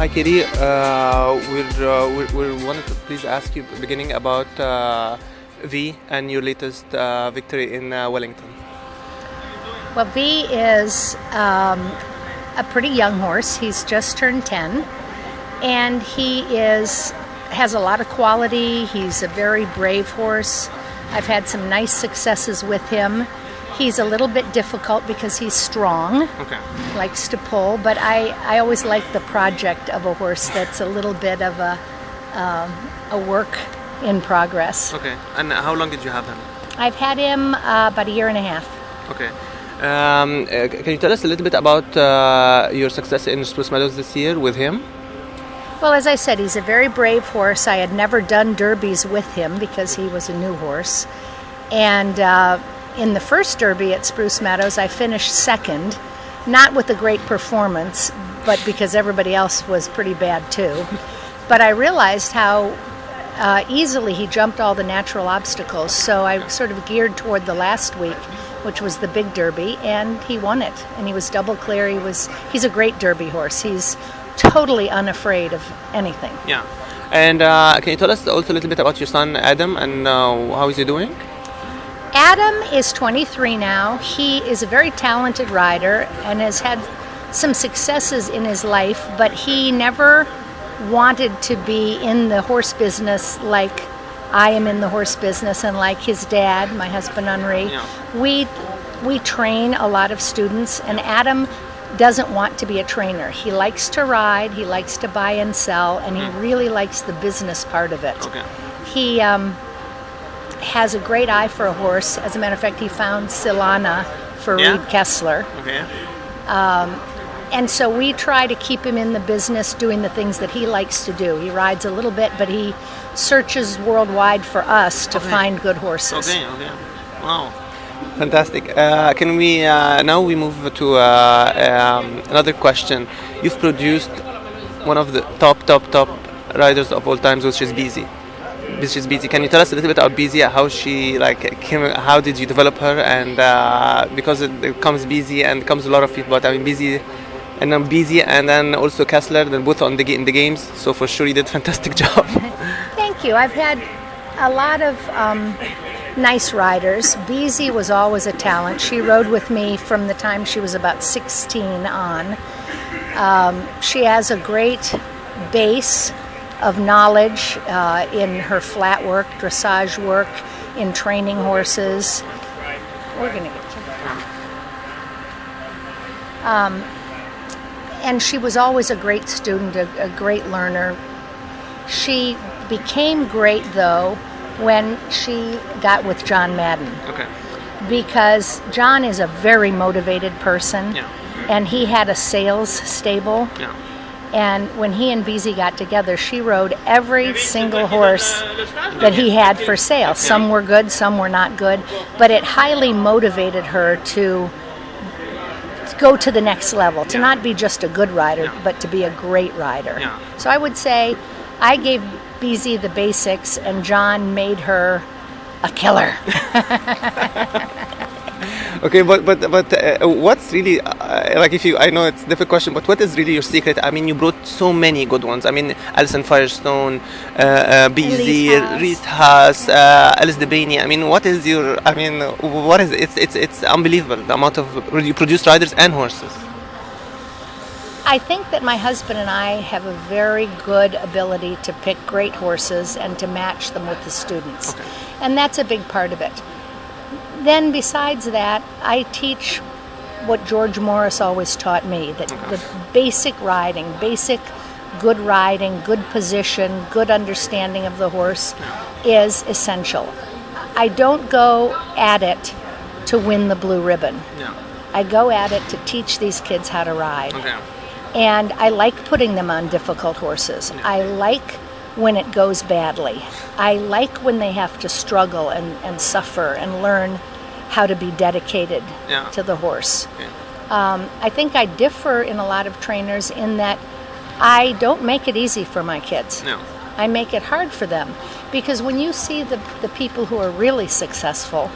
Hi, Katie. We wanted to please ask you at the beginning about V and your latest victory in Wellington. Well, V is a pretty young horse. He's just turned 10, and he has a lot of quality. He's a very brave horse. I've had some nice successes with him. He's a little bit difficult because he's strong, likes to pull, but I always like the project of a horse that's a little bit of a work in progress. Okay, and how long did you have him? I've had him about a year and a half. Okay. Can you tell us a little bit about your success in Spruce Meadows this year with him? Well, as I said, he's a very brave horse. I had never done derbies with him because he was a new horse. And in the first derby at Spruce Meadows, I finished second, not with a great performance, but because everybody else was pretty bad too. But I realized how easily he jumped all the natural obstacles. So I sort of geared toward the last week, which was the big derby, and he won it. And he was double clear. He's a great derby horse. He's totally unafraid of anything. Yeah. And can you tell us also a little bit about your son Adam and how is he doing? Adam is 23 now. He is a very talented rider and has had some successes in his life, but he never wanted to be in the horse business like I am in the horse business and like his dad, my husband Henri. Yeah. We train a lot of students, and Adam doesn't want to be a trainer. He likes to ride, he likes to buy and sell, and he really likes the business part of it. Okay. He has a great eye for a horse. As a matter of fact, he found Silana for Reid Kessler. Okay. And so we try to keep him in the business doing the things that he likes to do. He rides a little bit, but he searches worldwide for us to find good horses. Okay. Wow. Fantastic. Can we now we move to another question. You've produced one of the top riders of all times, which is Busy. Can you tell us a little bit about Busy? How she came? How did you develop her? And because it comes Busy and comes a lot of people, but I mean Busy, and then Busy, and then also Kessler, then both in the games. So for sure, you did a fantastic job. Thank you. I've had a lot of nice riders. Busy was always a talent. She rode with me from the time she was about 16 on. She has a great base of knowledge in her flat work, dressage work, in training horses. We're going to get to that. And she was always a great student, a great learner. She became great, though, when she got with John Madden. Okay. Because John is a very motivated person, and he had a sales stable. Yeah. And when he and Busy got together, she rode every single horse that he had for sale. Some were good, some were not good, but it highly motivated her to go to the next level, to not be just a good rider, but to be a great rider. Yeah. So I would say I gave Busy the basics, and John made her a killer. Okay, but what's really I know it's a difficult question, but what is really your secret? I mean, you brought so many good ones. I mean, Alison Firestone, BZ, Reese Haas, Alice Debaney. I mean, what is your? I mean, what is it? It's unbelievable the amount of you produced riders and horses. I think that my husband and I have a very good ability to pick great horses and to match them with the students. Okay. And that's a big part of it. Then besides that, I teach what George Morris always taught me, that the basic riding, good position, good understanding of the horse is essential. I don't go at it to win the blue ribbon. Yeah. I go at it to teach these kids how to ride. Okay. And I like putting them on difficult horses. I like when it goes badly. I like when they have to struggle and suffer and learn how to be dedicated to the horse. Okay. I think I differ in a lot of trainers in that I don't make it easy for my kids. No. I make it hard for them, because when you see the people who are really successful,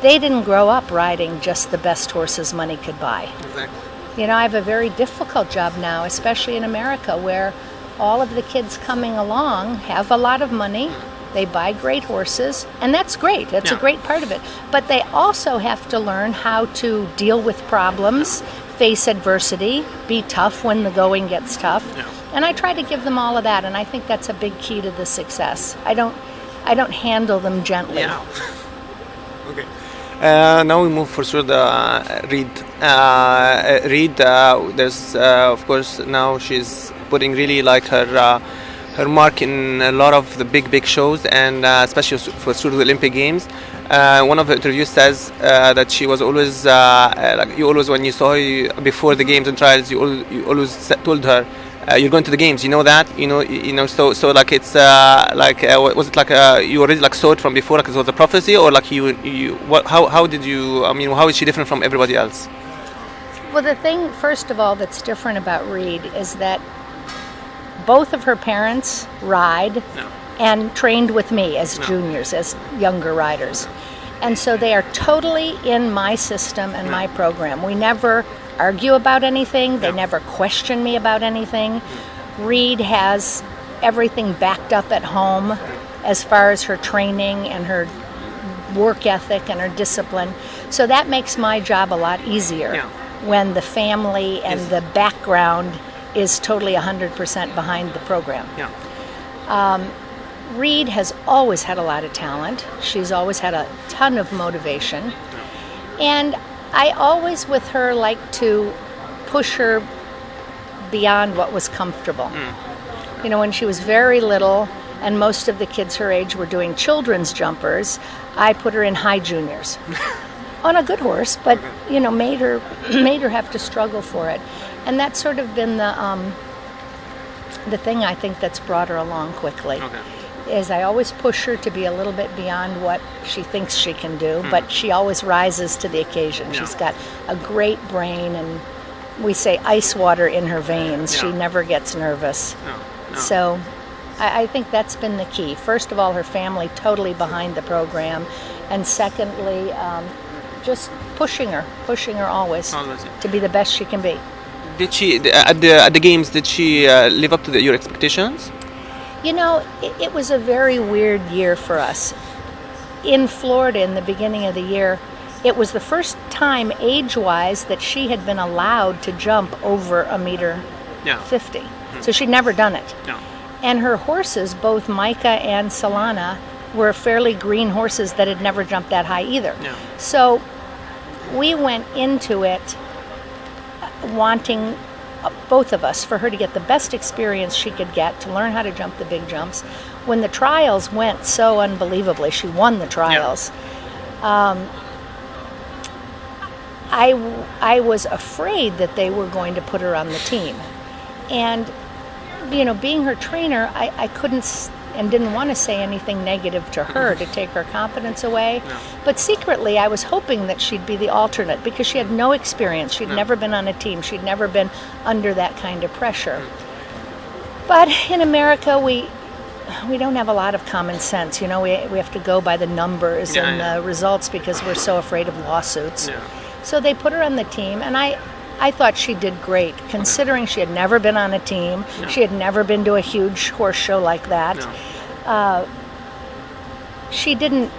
they didn't grow up riding just the best horses money could buy. Exactly. You know, I have a very difficult job now, especially in America, where all of the kids coming along have a lot of money. They buy great horses, and that's great. That's a great part of it. But they also have to learn how to deal with problems, face adversity, be tough when the going gets tough. And I try to give them all of that, and I think that's a big key to the success. I don't handle them gently. Okay. Now we move for sure the Reid. Reid, there's of course now she's putting really like her mark in a lot of the big shows, and especially for sure the Olympic Games. One of the interviews says that she was always like you always, when you saw her before the games and trials, you always told her you're going to the games. You know that, you know. So like it's was it like you already like saw it from before, like it was a prophecy, or like how did you? I mean, how is she different from everybody else? Well, the thing first of all that's different about Reid is that both of her parents ride and trained with me as juniors, as younger riders. And so they are totally in my system and my program. We never argue about anything. They never question me about anything. Reid has everything backed up at home as far as her training and her work ethic and her discipline. So that makes my job a lot easier when the family and the background is totally 100% behind the program. Reid has always had a lot of talent. She's always had a ton of motivation. And I always, with her, like to push her beyond what was comfortable. You know, when she was very little and most of the kids her age were doing children's jumpers, I put her in high juniors. On a good horse, but, you know, made her have to struggle for it. And that's sort of been the thing I think that's brought her along quickly. Is I always push her to be a little bit beyond what she thinks she can do, but she always rises to the occasion. She's got a great brain, and we say ice water in her veins. She never gets nervous. So I think that's been the key. First of all, her family totally behind the program, and secondly, just pushing her always to be the best she can be. Did she at the games? Did she live up to your expectations? You know, it was a very weird year for us. In Florida, in the beginning of the year, it was the first time age-wise that she had been allowed to jump over 1.50 m. So she'd never done it. And her horses, both Micah and Solana, were fairly green horses that had never jumped that high either. So we went into it wanting, both of us, for her to get the best experience she could get, to learn how to jump the big jumps. When the trials went so unbelievably, she won the trials. I was afraid that they were going to put her on the team. And, you know, being her trainer, I couldn't and didn't want to say anything negative to her to take her confidence away. But secretly, I was hoping that she'd be the alternate, because she had no experience. She'd never been on a team. She'd never been under that kind of pressure. But in America, we don't have a lot of common sense. You know, we have to go by the numbers and the results, because we're so afraid of lawsuits. So they put her on the team, and I thought she did great, considering she had never been on a team. She had never been to a huge horse show like that. She didn't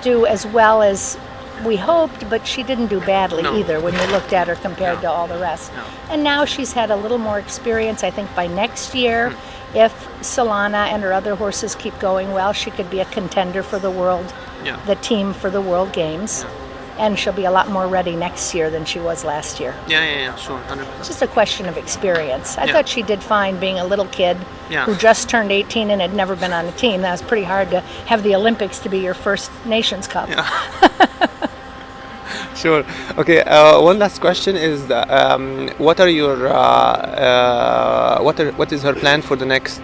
do as well as we hoped, but she didn't do badly either when you looked at her compared to all the rest. And now she's had a little more experience. I think by next year, if Solana and her other horses keep going well, she could be a contender for the world, the team for the World Games. And she'll be a lot more ready next year than she was last year. Sure, 100%. It's just a question of experience. I thought she did fine being a little kid who just turned 18 and had never been on a team. That was pretty hard to have the Olympics to be your first Nations Cup. Sure. Okay. One last question is, what are your what is her plan for the next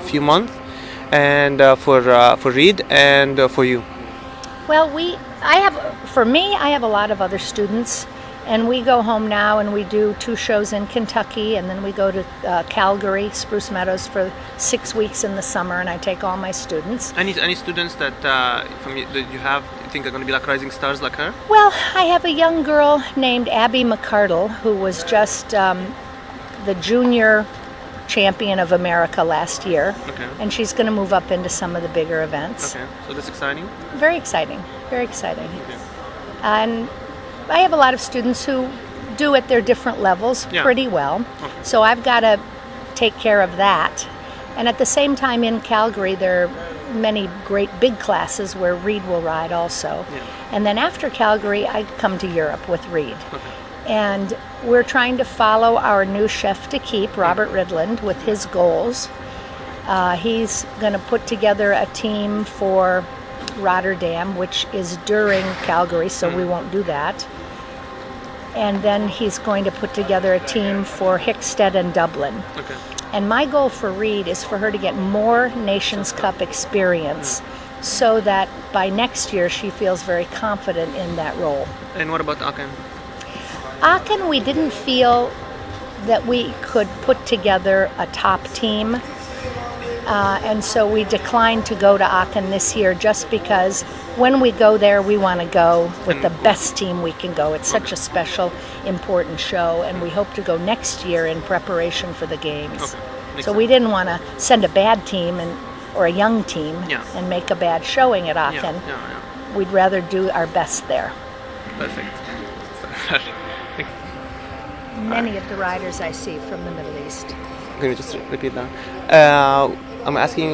few months, and for Reid and for you? Well, I have a lot of other students, And we go home now and we do 2 shows in Kentucky, and then we go to Calgary, Spruce Meadows, for 6 weeks in the summer, and I take all my students. Any students that that you have, you think are going to be like rising stars like her? Well, I have a young girl named Abby McCardle who was just the junior champion of America last year. Okay. And she's going to move up into some of the bigger events. Okay, so that's exciting. Very exciting, very exciting. Okay. And I have a lot of students who do at their different levels pretty well. Okay. So I've got to take care of that. And at the same time in Calgary, there are many great big classes where Reid will ride also. Yeah. And then after Calgary, I come to Europe with Reid. Okay. And we're trying to follow our new chef to keep, Robert Ridland, with his goals. He's going to put together a team for Rotterdam, which is during Calgary, so we won't do that. And then he's going to put together a team for Hickstead and Dublin. Okay. And my goal for Reid is for her to get more Nations Cup experience so that by next year she feels very confident in that role. And what about Aachen? Aachen, we didn't feel that we could put together a top team. And so we declined to go to Aachen this year just because when we go there, we want to go with the best team we can go. It's such a special, important show, and we hope to go next year in preparation for the games. Okay. So we didn't want to send a bad team or a young team and make a bad showing at Aachen. Yeah. We'd rather do our best there. Perfect. Many of the riders I see from the Middle East. Can you just repeat that? I'm asking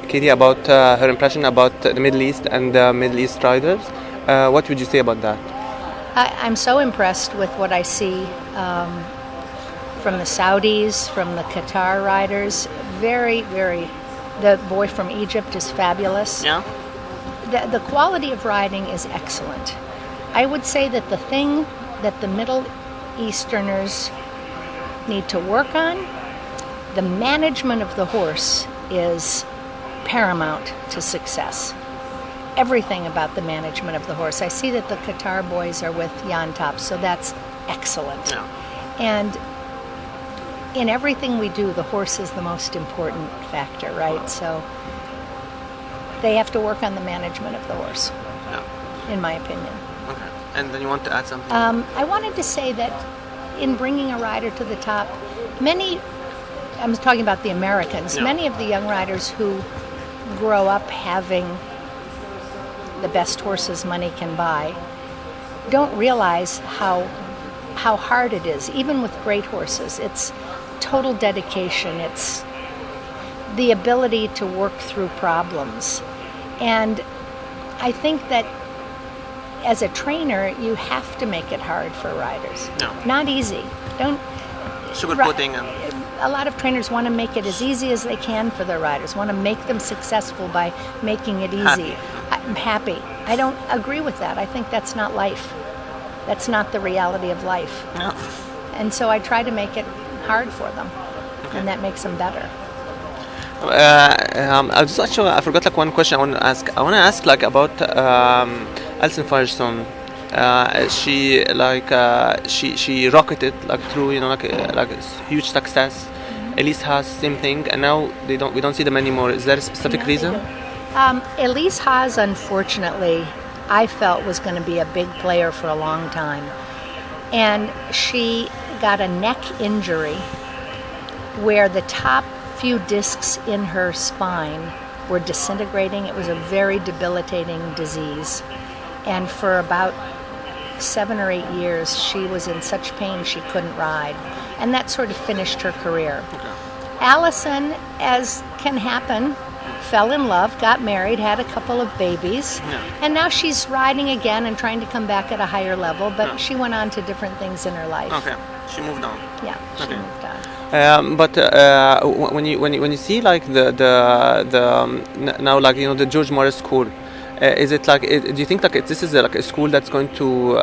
Katie about her impression about the Middle East and the Middle East riders. What would you say about that? I'm so impressed with what I see from the Saudis, from the Qatar riders. Very, very. The boy from Egypt is fabulous. Yeah. The quality of riding is excellent. I would say that the thing that the Middle Easterners need to work on, the management of the horse is paramount to success. Everything about the management of the horse. I see that the Qatar boys are with Jan Top, so that's excellent. Yeah. And in everything we do, the horse is the most important factor, right? So they have to work on the management of the horse, in my opinion. Okay. And then you want to add something? I wanted to say that in bringing a rider to the top, I'm talking about the Americans, many of the young riders who grow up having the best horses money can buy don't realize how hard it is, even with great horses. It's total dedication. It's the ability to work through problems. And I think that as a trainer, you have to make it hard for riders. No. Not easy. Don't Sugarcoating and... A lot of trainers want to make it as easy as they can for their riders, want to make them successful by making it easy. I'm happy. I don't agree with that. I think that's not life. That's not the reality of life. No. And so I try to make it hard for them, and that makes them better. I forgot like one question I want to ask. I want to ask like about Alison Firestone. She rocketed like through like a huge success. Elise Haas, same thing, and now we don't see them anymore. Is there a specific reason? Elise Haas, unfortunately, I felt was going to be a big player for a long time, and she got a neck injury where the top few discs in her spine were disintegrating. It was a very debilitating disease, and for about 7 or 8 years she was in such pain she couldn't ride, and that sort of finished her career. Okay. Allison, as can happen, fell in love, got married, had a couple of babies, and now she's riding again and trying to come back at a higher level, but she went on to different things in her life. Okay, she moved on. Yeah, she moved on. But when you see like the now like the George Morris School, is it like do you think like this is like a school that's going to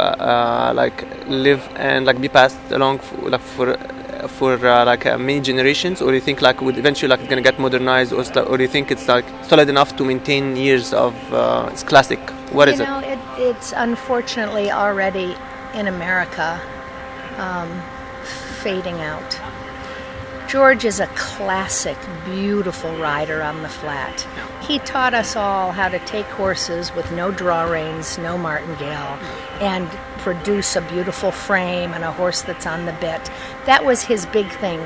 like live and like be passed along for many generations, or do you think like would eventually like it's gonna get modernized, or do you think it's like solid enough to maintain years of its classic? What is it? It's unfortunately already in America fading out. George is a classic, beautiful rider on the flat. He taught us all how to take horses with no draw reins, no martingale, and produce a beautiful frame and a horse that's on the bit. That was his big thing.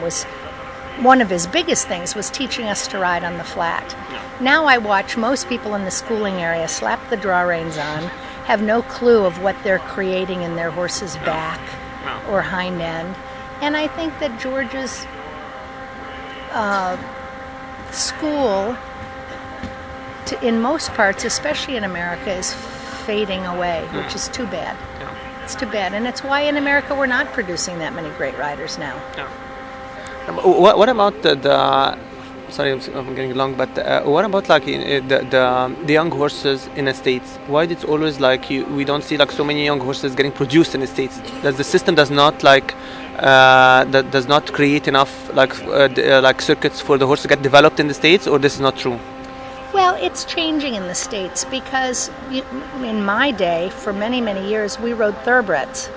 One of his biggest things was teaching us to ride on the flat. Now I watch most people in the schooling area slap the draw reins on, have no clue of what they're creating in their horse's back or hind end. And I think that George's school, in most parts, especially in America, is fading away, which is too bad. It's too bad, and it's why in America we're not producing that many great riders now. What about the sorry, I'm getting long, but what about like the young horses in the States? Why it's always like we don't see like so many young horses getting produced in the States? Does the system does not create enough like circuits for the horse to get developed in the States, or this is not true? Well, it's changing in the States because in my day, for many, many years, we rode Thoroughbreds.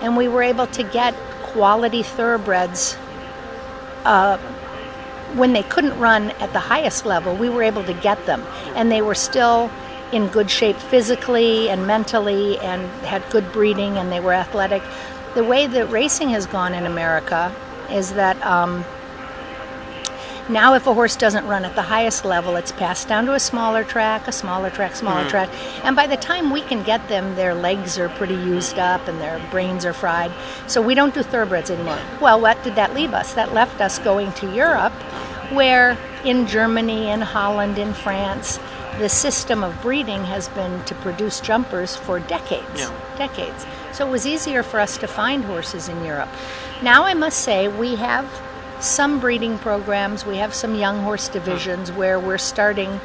And we were able to get quality Thoroughbreds when they couldn't run at the highest level. We were able to get them, and they were still in good shape physically and mentally and had good breeding, and they were athletic. The way that racing has gone in America is that now if a horse doesn't run at the highest level, it's passed down to a smaller track, and by the time we can get them, their legs are pretty used up and their brains are fried. So we don't do Thoroughbreds anymore. Well, what did that leave us? That left us going to Europe, where in Germany, in Holland, in France, the system of breeding has been to produce jumpers for decades. So it was easier for us to find horses in Europe. Now I must say we have some breeding programs. We have some young horse divisions where we're starting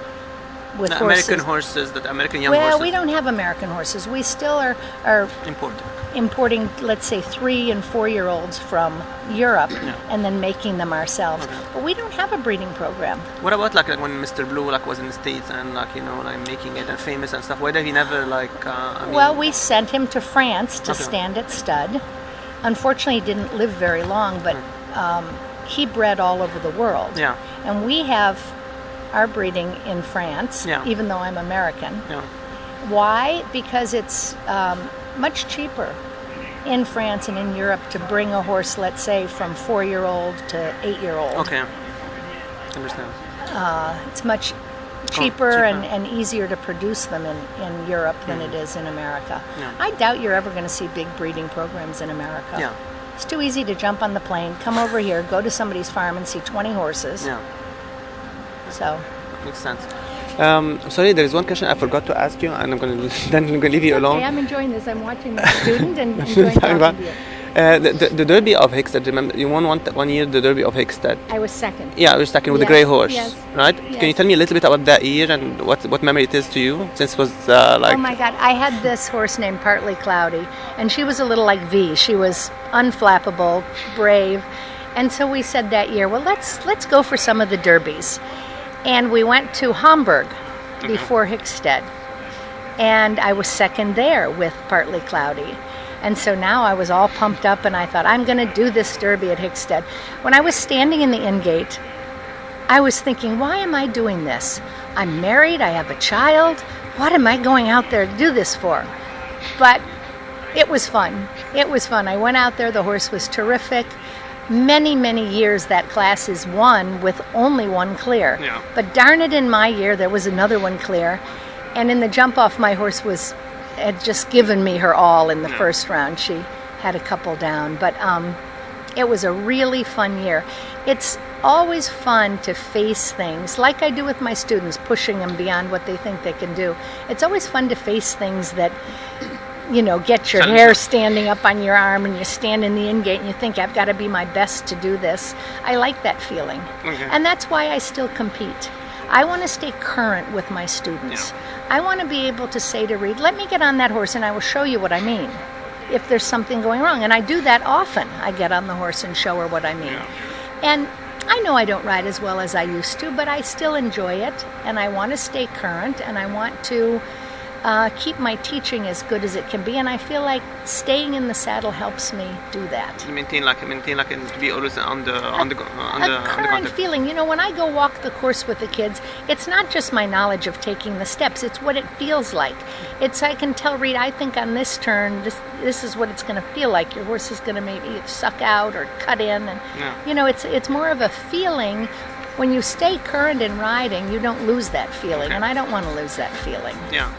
with horses. American young horses. Well, we don't have American horses. We still are importing, let's say, 3- and 4-year-olds from Europe and then making them ourselves. But we don't have a breeding program. What about like when Mr. Blue was in the States and making it and famous and stuff? Why did he never Well, we sent him to France to stand at stud. Unfortunately, he didn't live very long, but he bred all over the world. And we have our breeding in France, even though I'm American. Why? Because it's much cheaper in France and in Europe to bring a horse, let's say, from 4-year-old to 8-year-old. Understand. It's much cheaper and easier to produce them in Europe than it is in America. I doubt you're ever going to see big breeding programs in America. It's too easy to jump on the plane, come over here, go to somebody's farm and see 20 horses. So makes sense. Sorry, there is one question I forgot to ask you, and I'm going to leave you alone. Okay, I'm enjoying this. I'm watching my student and enjoying talking to you. The Derby of Hickstead. Remember, you won one year the Derby of Hickstead. I was second. Yeah, I was second with the grey horse. Right? Yes. Can you tell me a little bit about that year and what memory it is to you? Since it was Oh my God! I had this horse named Partly Cloudy, and she was a little like V. She was unflappable, brave, and so we said that year, well, let's go for some of the derbies, and we went to Hamburg before Hickstead, and I was second there with Partly Cloudy. And so now I was all pumped up, and I thought, I'm going to do this derby at Hickstead. When I was standing in the in-gate, I was thinking, why am I doing this? I'm married, I have a child. What am I going out there to do this for? But it was fun. It was fun. I went out there. The horse was terrific. Many, many years that class is won with only one clear. But darn it, in my year, there was another one clear. And in the jump-off, my horse had just given me her all in the first round. She had a couple down, but it was a really fun year. It's always fun to face things like I do with my students, pushing them beyond what they think they can do. It's always fun to face things that, get your hair standing up on your arm and you stand in the in-gate and you think, I've got to be my best to do this. I like that feeling. And that's why I still compete. I want to stay current with my students. I want to be able to say to Reid, let me get on that horse and I will show you what I mean if there's something going wrong. And I do that often. I get on the horse and show her what I mean. And I know I don't ride as well as I used to, but I still enjoy it, and I want to stay current, and I want to keep my teaching as good as it can be, and I feel like staying in the saddle helps me do that. Maintain like and to be always on the current feeling. You know, when I go walk the course with the kids, it's not just my knowledge of taking the steps, it's what it feels like. It's, I can tell Reid, I think on this turn, this is what it's going to feel like. Your horse is going to maybe suck out or cut in, and you know, it's more of a feeling. When you stay current in riding, you don't lose that feeling, and I don't want to lose that feeling. Yeah.